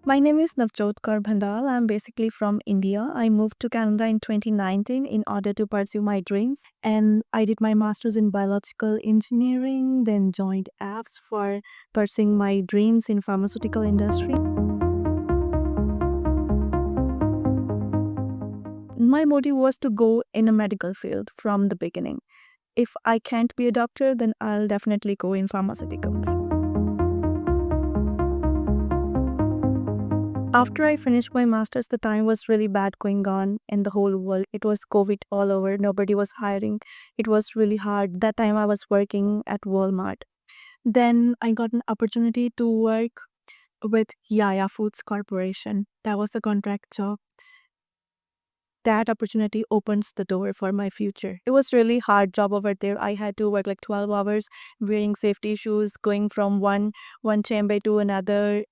My name is Navjot Kaur Bhandal. I'm basically from India. I moved to Canada in 2019 in order to pursue my dreams. And I did my master's in biological engineering, then joined AAPS for pursuing my dreams in pharmaceutical industry. My motive was to go in a medical field from the beginning. If I can't be a doctor, then I'll definitely go in pharmaceuticals. After I finished my master's, the time was really bad going on in the whole world. It was COVID all over. Nobody was hiring. It was really hard. That time I was working at Walmart. Then I got an opportunity to work with Yaya Foods Corporation. That was a contract job. That opportunity opens the door for my future. It was really hard job over there. I had to work like 12 hours wearing safety shoes, going from one chamber to another,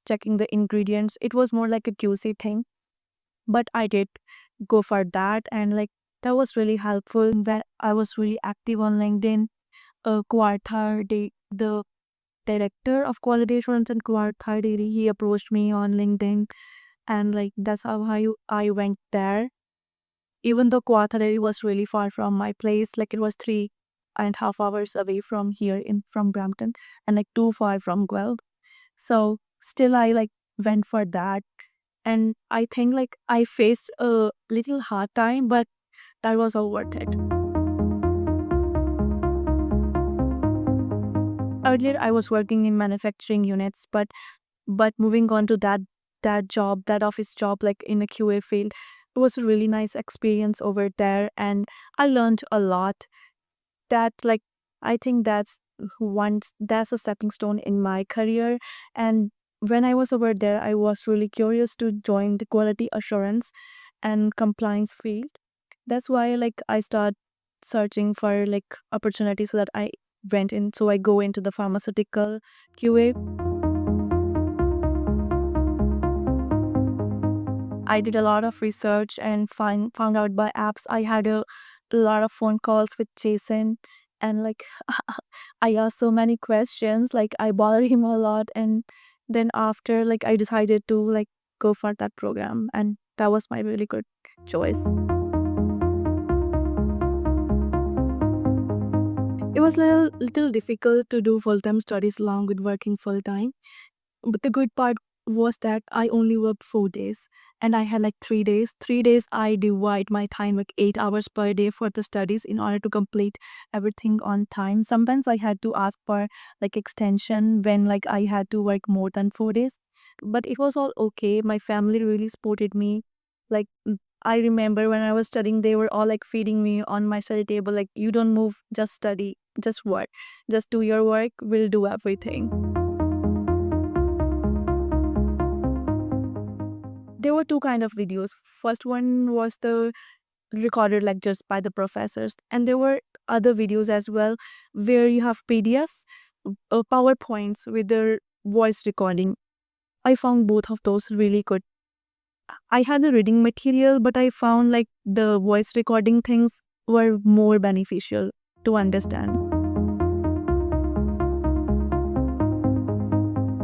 checking the ingredients. It was more like a QC thing, but I did go for that, and like that was really helpful. That I was really active on LinkedIn. QARA, the director of quality assurance and QARA, he approached me on LinkedIn, and like that's how I went there. Even though QARA was really far from my place, like it was 3.5 hours away from here in from Brampton, and like too far from Guelph. So still, I like went for that, and I think like I faced a little hard time, but that was all worth it. Earlier I was working in manufacturing units, but moving on to that job, that office job, like in a QA field, it was a really nice experience over there, and I learned a lot. That like I think that's a stepping stone in my career. And when I was over there, I was really curious to join the quality assurance and compliance field. That's why like I start searching for like opportunities, so that I go into the pharmaceutical QA. I did a lot of research and found out by apps. I had a lot of phone calls with Jason, and like I asked so many questions, like I bothered him a lot. And then after, like I decided to like go for that program, and that was my really good choice. It was a little difficult to do full-time studies along with working full-time. But the good part was that I only worked 4 days, and I had like 3 days. 3 days I divide my time like 8 hours per day for the studies in order to complete everything on time. Sometimes I had to ask for like extension when like I had to work more than 4 days. But it was all okay. My family really supported me. Like I remember when I was studying, they were all like feeding me on my study table, like, you don't move, just study, just work, just do your work, we'll do everything. There were two kind of videos. First one was the recorded lectures by the professors, and there were other videos as well where you have PDFs, PowerPoints with their voice recording. I found both of those really good. I had the reading material, but I found like the voice recording things were more beneficial to understand.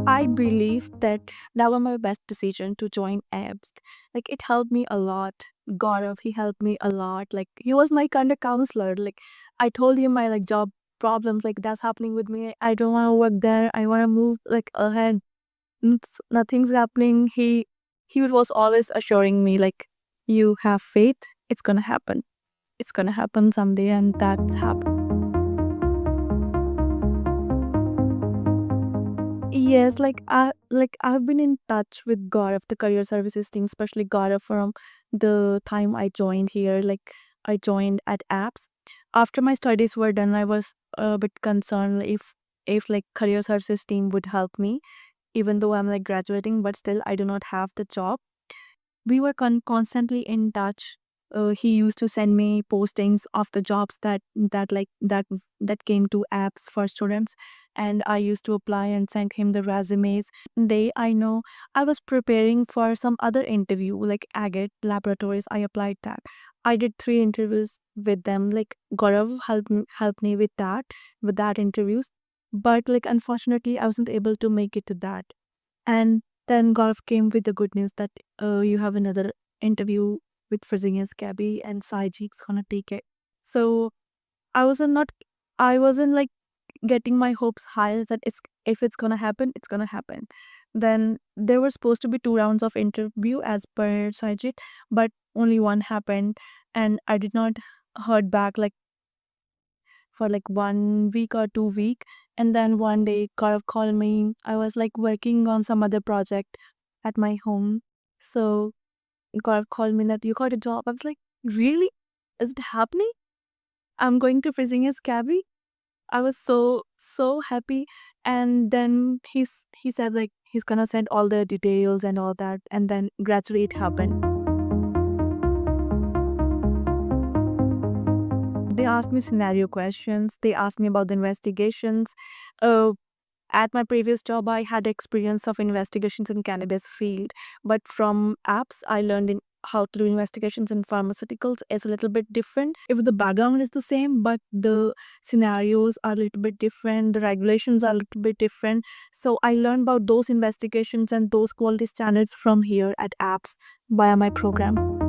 I believe that that was my best decision to join AAPS. Like it helped me a lot. Gaurav, he helped me a lot. Like he was my kind of counselor. Like I told him my like job problems, like that's happening with me. I don't want to work there. I want to move like ahead. Nothing's happening. He was always assuring me like, you have faith. It's gonna happen. It's gonna happen someday, and that's happened. Yes, I've been in touch with Gaurav, the career services team, especially Gaurav from the time I joined here. Like I joined at apps. After my studies were done, I was a bit concerned if like career services team would help me, even though I'm like graduating, but still I do not have the job. We were constantly in touch. He used to send me postings of the jobs that came to apps for students, and I used to apply and send him the resumes. Day I know I was preparing for some other interview like Agate Laboratories. I applied that. I did 3 interviews with them. Like Gaurav helped me with that interviews, but like unfortunately I wasn't able to make it to that. And Then Gaurav came with the good news that you have another interview with Fresenius Cabby and Saijik's gonna take it. So I wasn't not I wasn't like getting my hopes high that it's if it's gonna happen, it's gonna happen. Then there were supposed to be 2 rounds of interview as per Sajid, but only one happened, and I did not heard back like for like 1 week or 2 week. And then one day Gaurav called me. I was like working on some other project at my home. So Gaurav called me that you got a job. I was like, really? Is it happening? I'm going to Fresenius Cabby. I was so happy. And then he said like he's gonna send all the details and all that, and then gradually it happened. They asked me scenario questions. They asked me about the investigations. Uh, at my previous job, I had experience of investigations in cannabis field, but from apps, I learned in how to do investigations in pharmaceuticals is a little bit different. If the background is the same, but the scenarios are a little bit different, the regulations are a little bit different. So I learned about those investigations and those quality standards from here at apps via my program.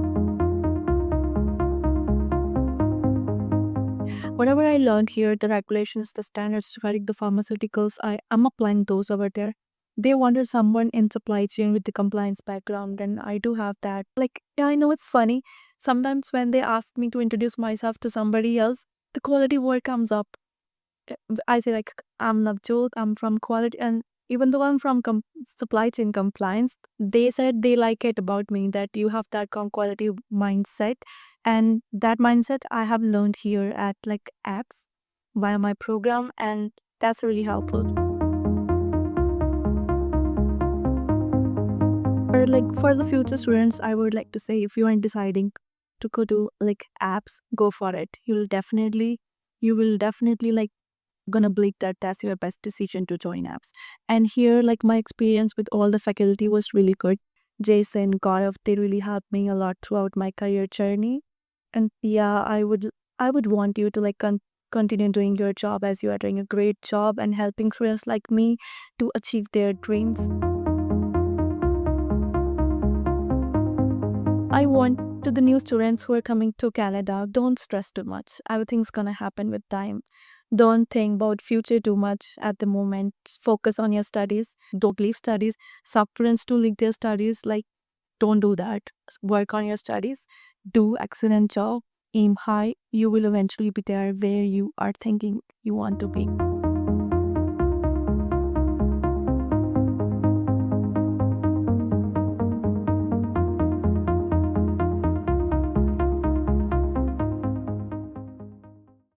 Whatever I learned here, the regulations, the standards regarding the pharmaceuticals, I'm applying those over there. They wanted someone in supply chain with the compliance background, and I do have that. Like, yeah, I know it's funny. Sometimes when they ask me to introduce myself to somebody else, the quality word comes up. I say like I'm Navjot, I'm from quality, and even though I'm from supply chain compliance, they said they like it about me that you have that quality mindset, and that mindset I have learned here at like apps via my program, and that's really helpful. Or like for the future students, I would like to say if you are deciding to go to like apps, go for it. You will definitely like gonna believe that that's your best decision to join apps. And here, like my experience with all the faculty was really good. Jason, Gaurav, they really helped me a lot throughout my career journey. And yeah, I would want you to like continue doing your job as you are doing a great job and helping students like me to achieve their dreams. I want to the new students who are coming to Canada, don't stress too much. Everything's gonna happen with time. Don't think about future too much at the moment. Focus on your studies. Don't leave studies. Some students to leave their studies. Like, don't do that. Work on your studies. Do excellent job. Aim high. You will eventually be there where you are thinking you want to be.